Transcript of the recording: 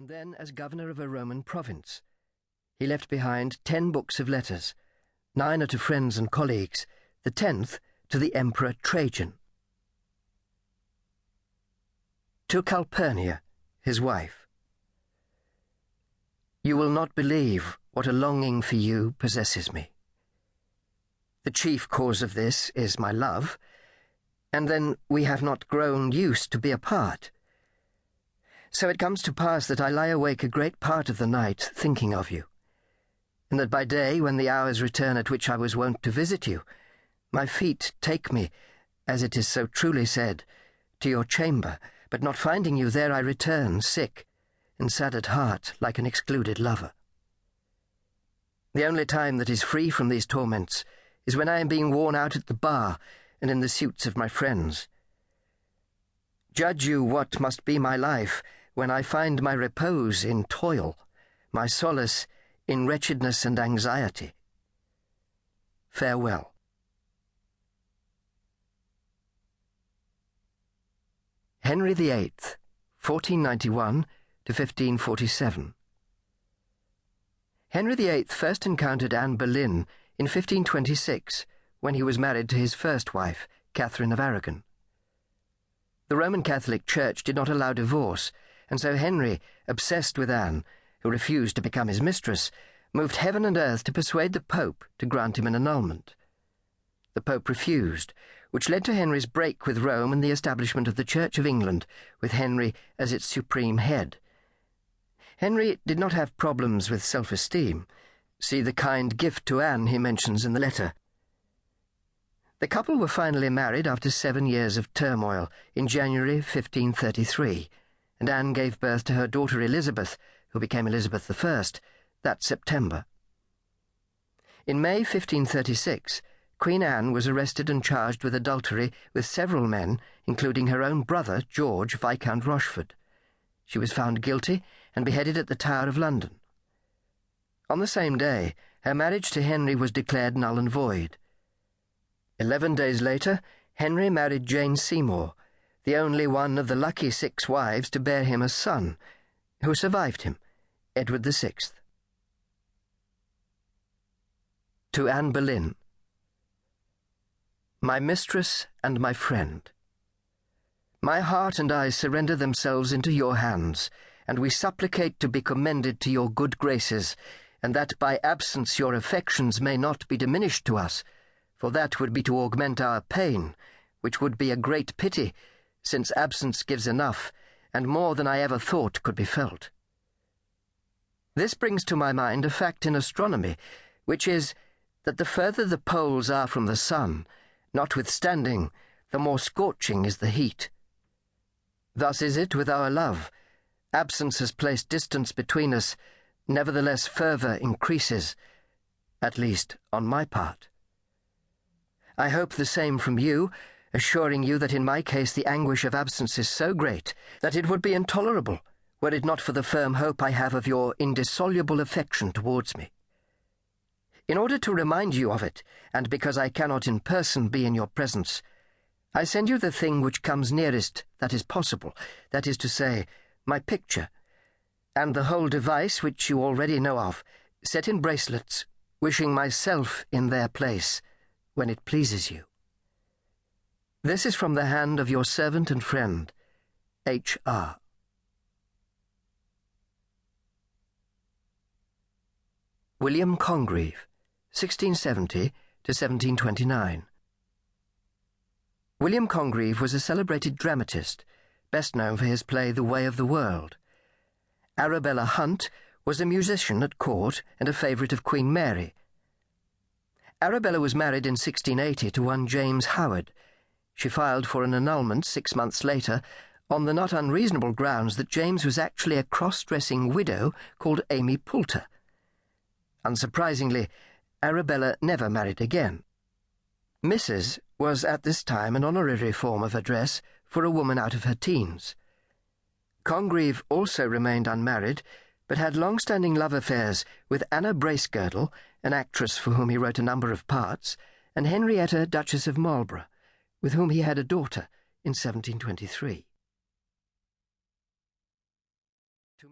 and then as governor of a Roman province. He left behind 10 books of letters. 9 are to friends and colleagues, the 10th to the Emperor Trajan. To Calpurnia, his wife. You will not believe what a longing for you possesses me. The chief cause of this is my love, and then we have not grown used to be apart. So it comes to pass that I lie awake a great part of the night thinking of you, and that by day, when the hours return at which I was wont to visit you, my feet take me, as it is so truly said, to your chamber, but not finding you there I return, sick, and sad at heart, like an excluded lover. The only time that is free from these torments is when I am being worn out at the bar and in the suits of my friends. Judge you what must be my life when I find my repose in toil, my solace in wretchedness and anxiety. Farewell. Henry VIII, 1491 to 1547. Henry VIII first encountered Anne Boleyn in 1526, when he was married to his first wife, Catherine of Aragon. The Roman Catholic Church did not allow divorce, and so Henry, obsessed with Anne, who refused to become his mistress, moved heaven and earth to persuade the Pope to grant him an annulment. The Pope refused, which led to Henry's break with Rome and the establishment of the Church of England, with Henry as its supreme head. Henry did not have problems with self-esteem. See the kind gift to Anne he mentions in the letter. The couple were finally married after 7 years of turmoil in January 1533, and Anne gave birth to her daughter Elizabeth, who became Elizabeth I, that September. In May 1536, Queen Anne was arrested and charged with adultery with several men, including her own brother, George, Viscount Rochford. She was found guilty and beheaded at the Tower of London. On the same day, her marriage to Henry was declared null and void. 11 days later, Henry married Jane Seymour, the only one of the lucky 6 wives to bear him a son, who survived him, Edward VI. To Anne Boleyn. My mistress and my friend, my heart and I surrender themselves into your hands, and we supplicate to be commended to your good graces, and that by absence your affections may not be diminished to us, for that would be to augment our pain, which would be a great pity, since absence gives enough, and more than I ever thought could be felt. This brings to my mind a fact in astronomy, which is that the further the poles are from the sun, notwithstanding, the more scorching is the heat. Thus is it with our love. Absence has placed distance between us, nevertheless fervour increases, at least on my part. I hope the same from you, assuring you that in my case the anguish of absence is so great that it would be intolerable, were it not for the firm hope I have of your indissoluble affection towards me. In order to remind you of it, and because I cannot in person be in your presence, I send you the thing which comes nearest that is possible, that is to say, my picture, and the whole device which you already know of, set in bracelets, wishing myself in their place, when it pleases you. This is from the hand of your servant and friend, H.R. William Congreve, 1670 to 1729. William Congreve was a celebrated dramatist, best known for his play The Way of the World. Arabella Hunt was a musician at court and a favourite of Queen Mary. Arabella was married in 1680 to one James Howard. She filed for an annulment 6 months later on the not unreasonable grounds that James was actually a cross-dressing widow called Amy Poulter. Unsurprisingly, Arabella never married again. Mrs. was at this time an honorary form of address for a woman out of her teens. Congreve also remained unmarried, but had long-standing love affairs with Anna Bracegirdle, an actress for whom he wrote a number of parts, and Henrietta, Duchess of Marlborough, with whom he had a daughter in 1723.